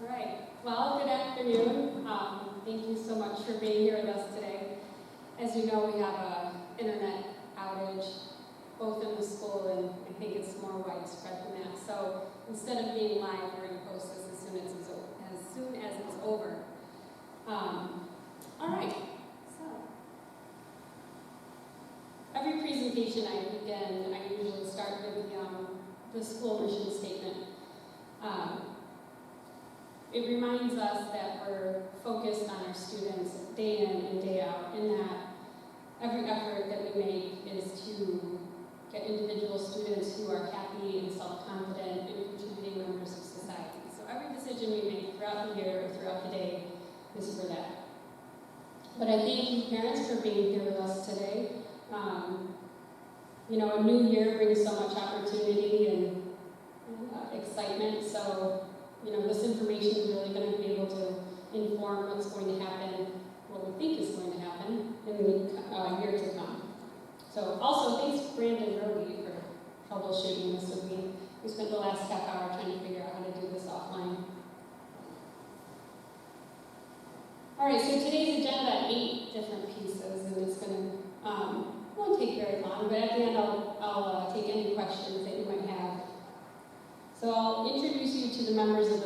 All right. Well, good afternoon. Thank you so much for being here with us today. As you know, we have an internet outage, both in the school and I think it's more widespread than that. So instead of being live, we're going to post this as soon as it's over. All right. So every presentation I begin, I usually start with the school mission statement. It reminds us that we're focused on our students day in and day out, and that every effort that we make is to get individual students who are happy and self-confident and contributing members of society. So every decision we make throughout the year or throughout the day is for that. But I thank you parents for being here with us today. A new year brings so much opportunity and excitement, so this information is really going to be able to inform what's going to happen, what we think is going to happen in the year to come. So also, thanks Brandon Roby for troubleshooting this with me. We spent the last half hour trying to figure out how to do this offline. All right, so today's agenda, 8 different pieces, and it's going to, won't take very long, but at the end I'll take any questions that you might have. So I'll introduce you to the members of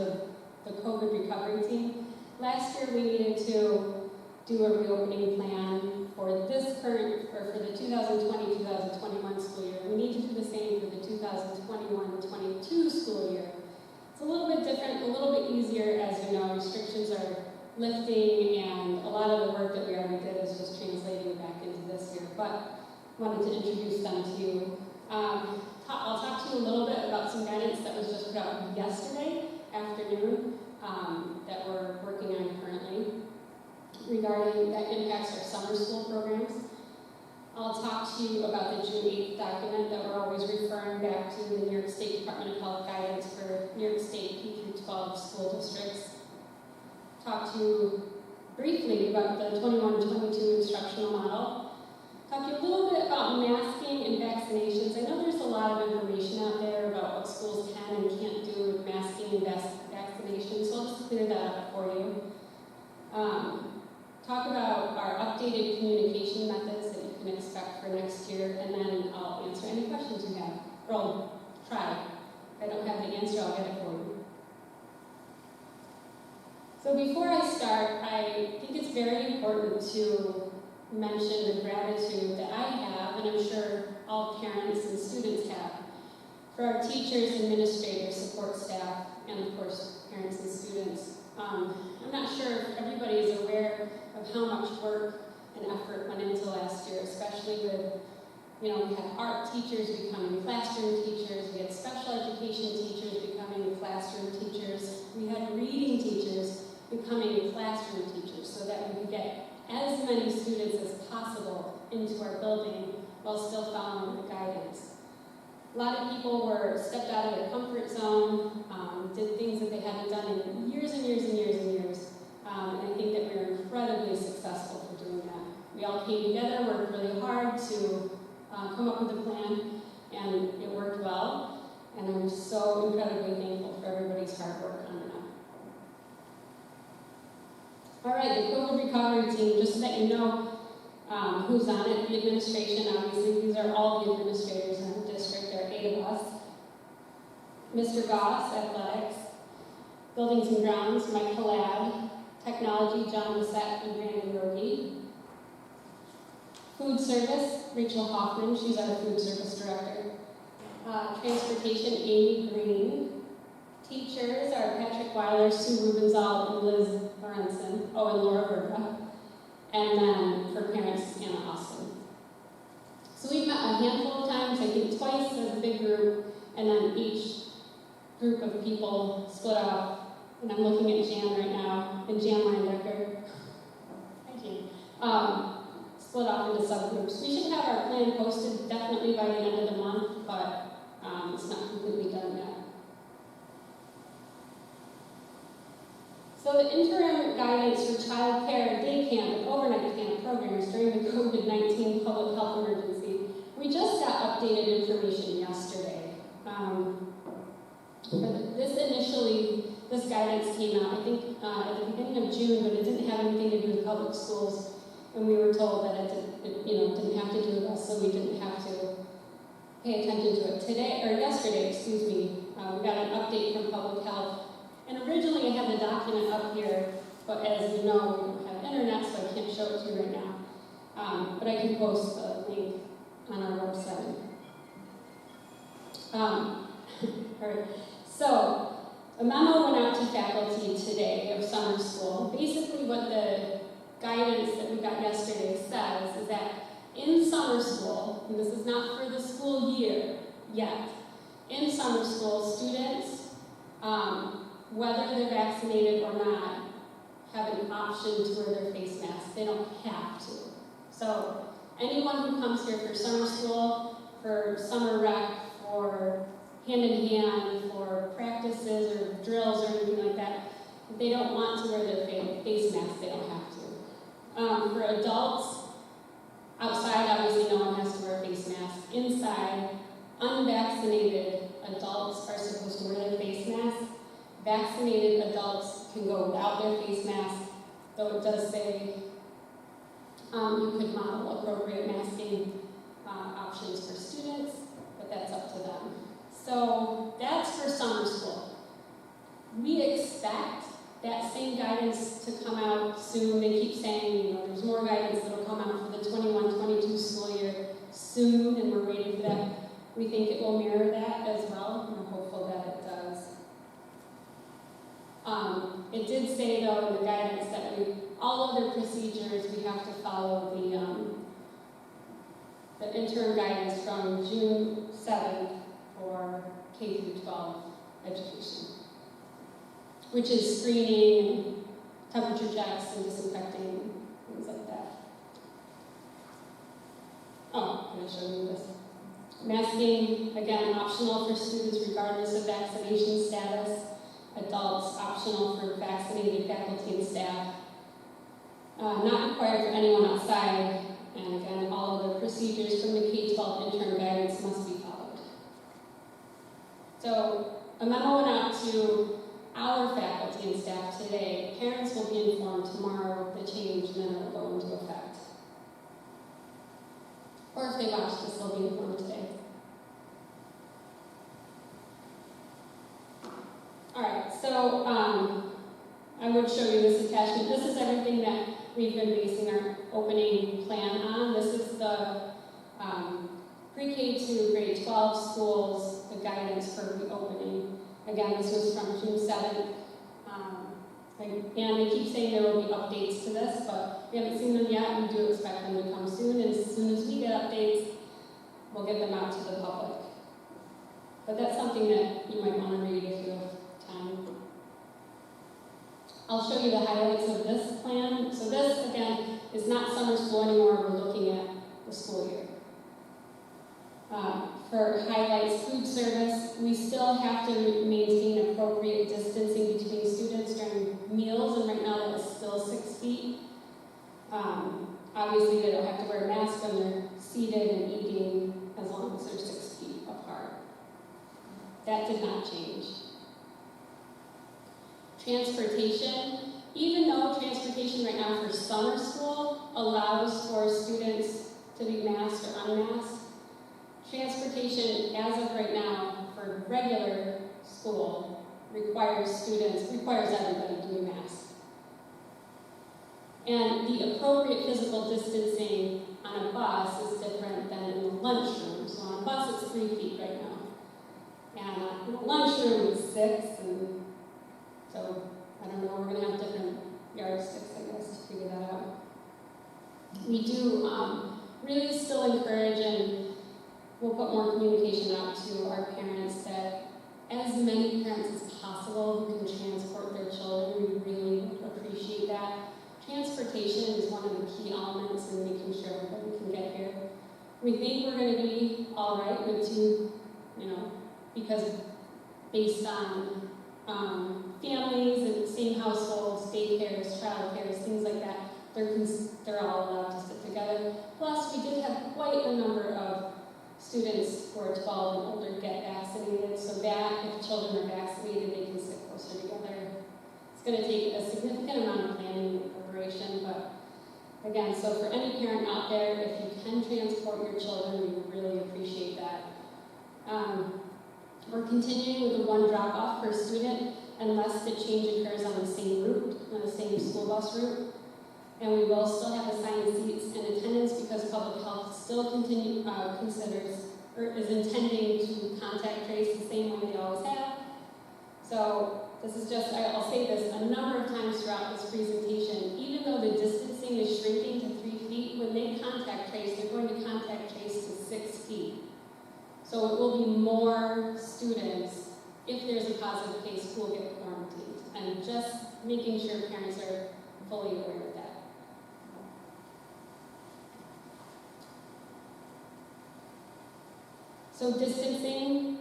the COVID recovery team. Last year we needed to do a reopening plan for the 2020-2021 school year. We need to do the same for the 2021-22 school year. It's a little bit different, a little bit easier, as you know, restrictions are lifting and a lot of the work that we already did is just translating back into this year, but wanted to introduce them to you. I'll talk to you a little bit about some guidance that was just put out yesterday afternoon that we're working on currently regarding that impacts our summer school programs. I'll talk to you about the June 8th document that we're always referring back to the New York State Department of Health guidance for New York State K-12 school districts. Talk to you briefly about the 21-22 instructional model. Talk to you a little bit about masking and vaccinations. I know there's a lot of information out there about what schools can and can't do with masking and vaccinations, so I'll just clear that up for you. Talk about our updated communication methods that you can expect for next year, and then I'll answer any questions you have. Or I'll try. If I don't have the answer, I'll get it for you. So before I start, I think it's very important to mention the gratitude that I have, and I'm sure all parents and students have, for our teachers, administrators, support staff, and of course, parents and students. I'm not sure if everybody is aware of how much work and effort went into last year, especially with, we had art teachers becoming classroom teachers, we had special education teachers becoming classroom teachers, we had reading teachers becoming classroom teachers so that we could get as many students as possible into our building while still following the guidance. A lot of people stepped out of their comfort zone, did things that they hadn't done in years and years and years and years, and I think that we were incredibly successful for doing that. We all came together, worked really hard to come up with a plan, and it worked well, and I'm so incredibly thankful for everybody's hard work on that. All right, the COVID recovery team, just so that you know who's on it, the administration, obviously, these are all the administrators in the district, there are 8 of us. Mr. Goss, athletics, buildings and grounds, Mike Collab, technology, John Bissett and Brandon Roby. Food service, Rachel Hoffman, she's our food service director. Transportation, Amy Green. Teachers are Patrick Weiler, Sue Rubenzahl, and Liz Lorenzen, and Laura Berga. And then for parents, Anna Austin. So we've met a handful of times, I think twice as a big group, and then each group of people split off. And I'm looking at Jan right now, and Jan Linedecker. Hi, Jan. Split off into subgroups. We should have our plan posted definitely by the end of the month, but it's not completely done yet. So the interim guidance for child care, day camp, and overnight camp programs during the COVID-19 public health emergency, we just got updated information yesterday. This initially this guidance came out, I think, at the beginning of June, but it didn't have anything to do with public schools. And we were told that it didn't have to do with us, so we didn't have to pay attention to it. Yesterday, we got an update from Public Health. And originally I had the document up here, but as you know, we don't have internet, so I can't show it to you right now. But I can post the link on our website. All right, so a memo went out to faculty today of summer school. Basically what the guidance that we got yesterday says is that in summer school, and this is not for the school year yet, in summer school, students, whether they're vaccinated or not, have an option to wear their face mask. They don't have to. So anyone who comes here for summer school, for summer rec, for hand-in-hand, for practices or drills or anything like that, if they don't want to wear their face mask, they don't have to. For adults, outside, obviously no one has to wear a face mask. Inside, unvaccinated adults are supposed to wear their face mask. Vaccinated adults can go without their face mask, though it does say you could model appropriate masking options for students, but that's up to them. So that's for summer school. We expect that same guidance to come out soon. They keep saying, there's more guidance that will come out for the 21-22 school year soon, and we're waiting for that. We think it will mirror that as well. We're hopeful that it does. It did say, though, in the guidance that all other procedures, we have to follow the interim guidance from June 7th for K through 12 education, which is screening, temperature checks, and disinfecting, things like that. Oh, I'm going to show you this. Masking, again, optional for students regardless of vaccination status. Adults, optional for vaccinated faculty and staff. Not required for anyone outside. And again, all of the procedures from the K-12 interim guidance must be followed. So a memo went out to our faculty and staff today. Parents will be informed tomorrow of the change, and then it will go into effect. Or if they watch this, they'll be informed today. All right, so I would show you this attachment. This is everything that we've been basing our opening plan on. This is the pre-K to grade 12 schools, the guidance for reopening. Again, this was from June 7th. And they keep saying there will be updates to this, but we haven't seen them yet. We do expect them to come soon. And as soon as we get updates, we'll get them out to the public. But that's something that you might want to read if you have time. I'll show you the highlights of this plan. So this, again, is not summer school anymore. We're looking at the school year. For highlights, food service, we still have to maintain appropriate distancing between students during meals, and right now that is still 6 feet. Obviously, they don't have to wear a mask when they're seated and eating as long as they're 6 feet apart. That did not change. Transportation, even though transportation right now for summer school allows for students to be masked or unmasked, transportation as of right now for regular school requires everybody to be masked. And the appropriate physical distancing on a bus is different than in the lunchroom. So on a bus it's 3 feet right now. And in the lunchroom it's 6, and so I don't know, we're going to have different yardsticks, I guess, to figure that out. We do really still encourage, and we'll put more communication out to our parents that as many parents as possible who can transport their children, we really appreciate that. Transportation is one of the key elements in making sure everybody can get here. We think we're going to be all right with two, because based on families and same households, daycares, childcares, things like that, they're all allowed to sit together. Plus, we did have quite a number of students who are 12 and older get vaccinated, so that if children are vaccinated, they can sit closer together It's going to take a significant amount of planning and preparation, but again, so for any parent out there, if you can transport your children, we would really appreciate that. We're continuing with the one drop-off per student unless the change occurs on the same route, on the same school bus route. And we will still have assigned seats and attendance because public health still considers or is intending to contact trace the same way they always have. So this is just, I'll say this a number of times throughout this presentation, even though the distancing is shrinking to 3 feet, when they contact trace, they're going to contact trace to 6 feet. So it will be more students, if there's a positive case, who will get quarantined. And just making sure parents are fully aware of that. So distancing,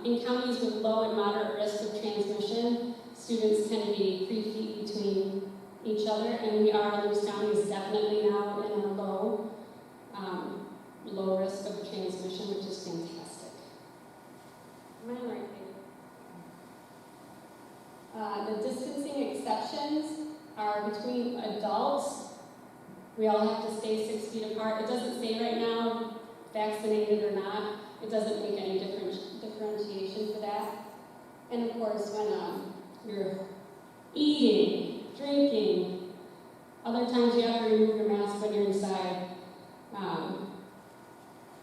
in counties with low and moderate risk of transmission, students can be 3 feet between each other, and we are, Lewis County is definitely now in a low risk of transmission, which is fantastic. Am I on the right page? The distancing exceptions are between adults. We all have to stay 6 feet apart. It doesn't say right now, vaccinated or not. It doesn't make any differentiation for that. And of course, when you're eating, drinking, other times you have to remove your mask when you're inside.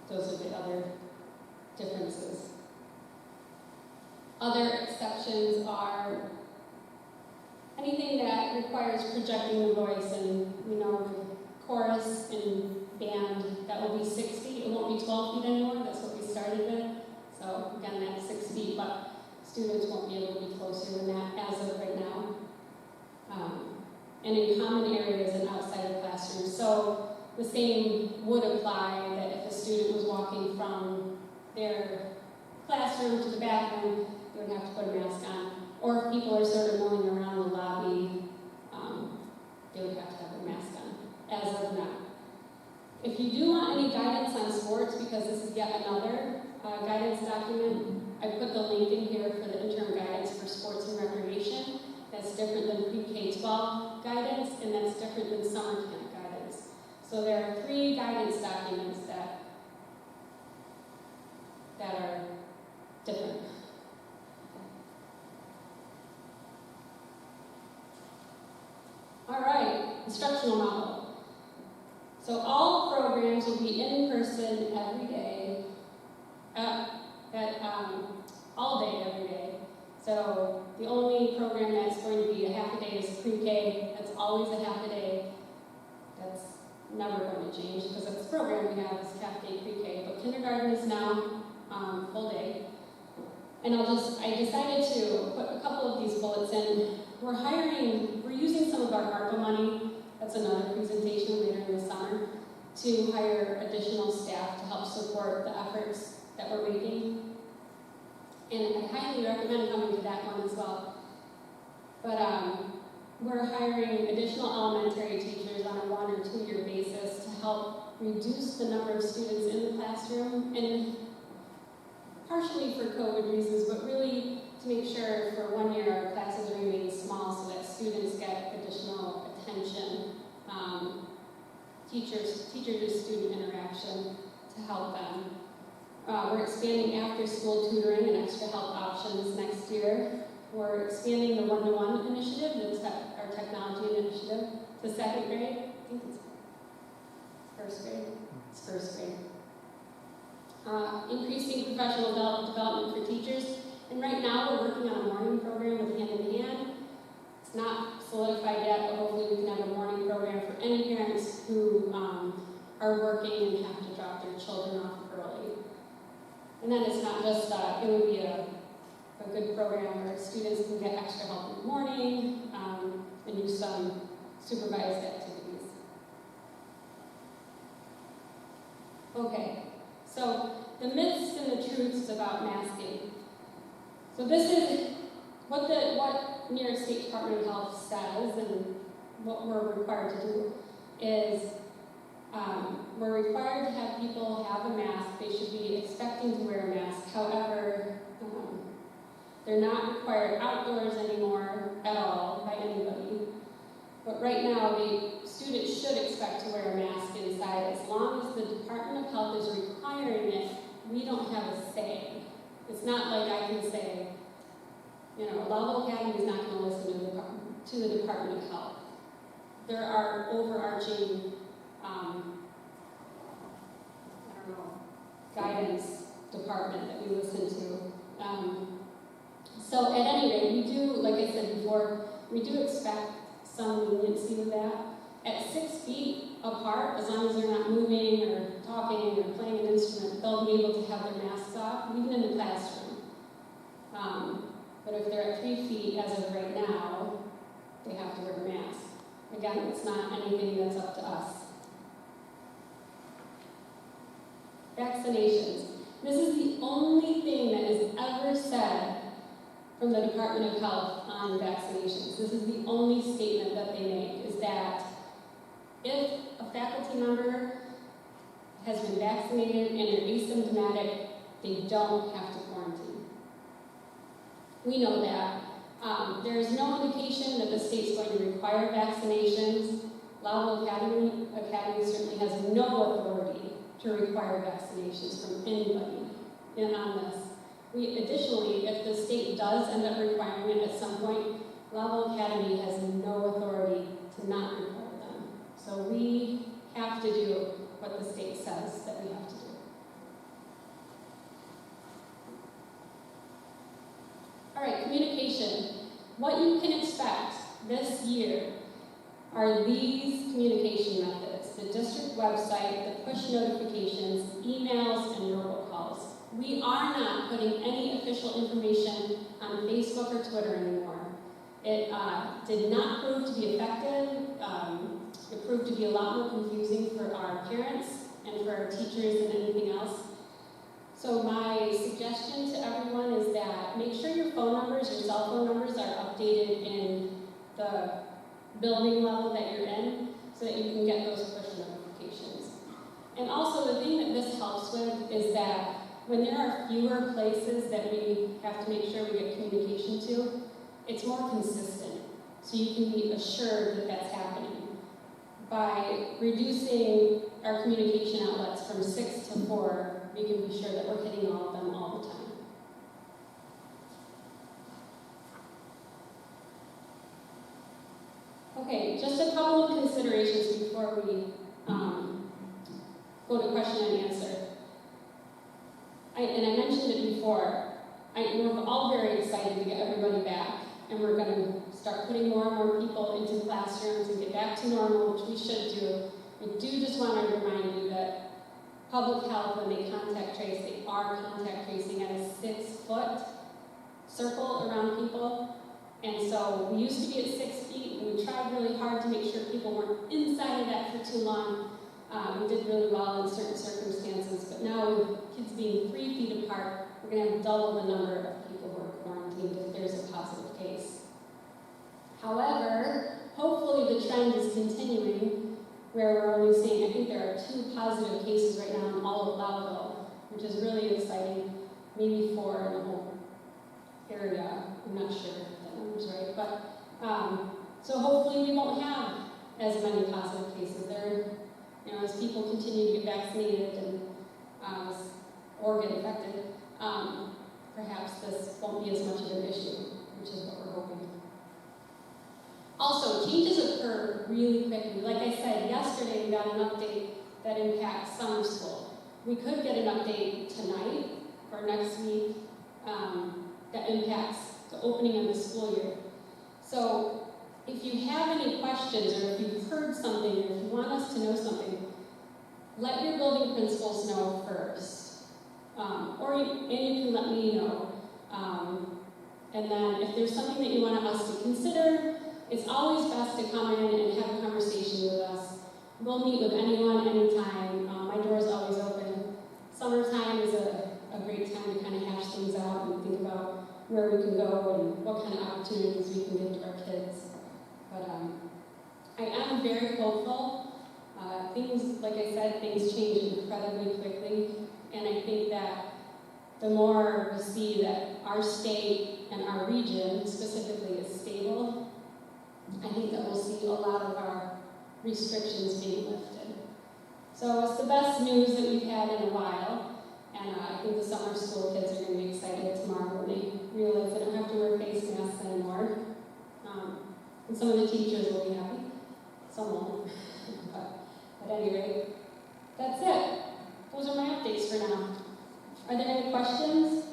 Those are the other differences. Other exceptions are anything that requires projecting the voice, and we know the chorus and band, that will be 6 feet. It won't be 12 feet anymore. That's what we started with. So again, that's 6 feet, but students won't be able to be closer than that as of right now. And in common areas and outside of classrooms. So the same would apply that if a student was walking from their classroom to the bathroom, they would have to put a mask on. Or if people are sort of milling around the lobby, they would have to have a mask on, as of now. If you do want any guidance on sports, because this is yet another guidance document, I put the link in here for the interim guidance for sports and recreation. That's different than pre-K-12 guidance, and that's different than summer camp guidance. So there are 3 guidance documents that are different. All right, instructional model. So all programs will be in person every day, all day every day. So the only program that's going to be a half a day is pre-K. That's always a half a day. That's never going to change because that's the program we have is half day pre-K. But kindergarten is now full day. And I decided to put a couple of these bullets in. We're using some of our ARPA money, that's another presentation later in the summer, to hire additional staff to help support the efforts that we're making. And I highly recommend coming to that one as well. But we're hiring additional elementary teachers on a 1 or 2 year basis to help reduce the number of students in the classroom, and partially for COVID reasons, but really to make sure for 1 year our classes remain small so that students get additional attention, teacher-to-student interaction to help them. We're expanding after-school tutoring and extra help options next year. We're expanding the one-to-one initiative, our technology initiative, to 2nd grade. I think it's first grade. It's first grade. Increasing professional development for teachers. And right now we're working on a morning program with Hand in Hand. It's not solidified yet, but hopefully we can have a morning program for any parents who are working and have to drop their children off early. And then it's not just, it would be a good program where students can get extra help in the morning and do some supervised activities. Okay, so the myths and the truths about masking. So this is what New York State Department of Health says, and what we're required to do is we're required to have people have a mask. They should be expecting to wear a mask. However, They're not required outdoors anymore at all by anybody. But right now, students should expect to wear a mask inside. As long as the Department of Health is requiring it, we don't have a say. It's not like I can say, Level Academy is not going to listen to the Department of Health. There are overarching, guidance department that we listen to. So at any rate, we do, like I said before, we do expect some leniency with that. At 6 feet apart, as long as they're not moving or talking or playing an instrument, they'll be able to have their masks off, even in the classroom. But if they're at 3 feet, as of right now, they have to wear a mask. Again, it's not anything that's up to us. Vaccinations. This is the only thing that is ever said from the Department of Health on vaccinations. This is the only statement that they make, is that if a faculty member has been vaccinated and they're asymptomatic, they don't have to quarantine. We know that. There is no indication that the state's going to require vaccinations. Level Academy certainly has no authority to require vaccinations from anybody on this. Additionally, if the state does end up requiring it at some point, Level Academy has no authority to not require them. So we have to do what the state says that we have to do. All right, communication. What you can expect this year are these communication methods: the district website, the push notifications, emails, and robocalls. We are not putting any official information on Facebook or Twitter anymore. It did not prove to be effective. It proved to be a lot more confusing for our parents and for our teachers than anything else. So my suggestion to everyone is that make sure your phone numbers, your cell phone numbers, are updated in the building level that you're in so that you can get those push notifications. And also the thing that this helps with is that when there are fewer places that we have to make sure we get communication to, it's more consistent. So you can be assured that that's happening. By reducing our communication outlets from 6 to 4, we can be sure that we're hitting all of them all the time. Okay, just a couple of considerations before we go to question and answer. And I mentioned it before, we're all very excited to get everybody back, and we're going to start putting more and more people into classrooms and get back to normal, which we should do. I do just want to remind you that public health, when they contact trace, they are contact tracing at a 6-foot circle around people. And so we used to be at 6 feet, and we tried really hard to make sure people weren't inside of that for too long. We did really well in certain circumstances, but now with kids being 3 feet apart, we're going to have double the number of people who are quarantined if there's a positive case. However, hopefully the trend is continuing, where we're only seeing, I think there are 2 positive cases right now in all of Loudville, which is really exciting, maybe 4 in the whole area. I'm not sure if that number's right, but so hopefully we won't have as many positive cases. As people continue to get vaccinated and or get infected, perhaps this won't be as much of an issue, which is what we're hoping. Also, changes occur really quickly. Like I said, yesterday we got an update that impacts summer school. We could get an update tonight or next week that impacts the opening of the school year. So if you have any questions, or if you've heard something, or if you want us to know something, let your building principals know first. And you can let me know. And then if there's something that you want us to consider, it's always best to come in and have a conversation with us. We'll meet with anyone, anytime. My door is always open. Summertime is a great time to kind of hash things out and think about where we can go and what kind of opportunities we can give to our kids. But I am very hopeful. Things, like I said, things change incredibly quickly. And I think that the more we see that our state and our region specifically is stable, I think that we'll see a lot of our restrictions being lifted. So it's the best news that we've had in a while, and I think the summer school kids are going to be excited tomorrow when they realize they don't have to wear face masks anymore. And some of the teachers will be happy, some won't. But at any rate, that's it. Those are my updates for now. Are there any questions?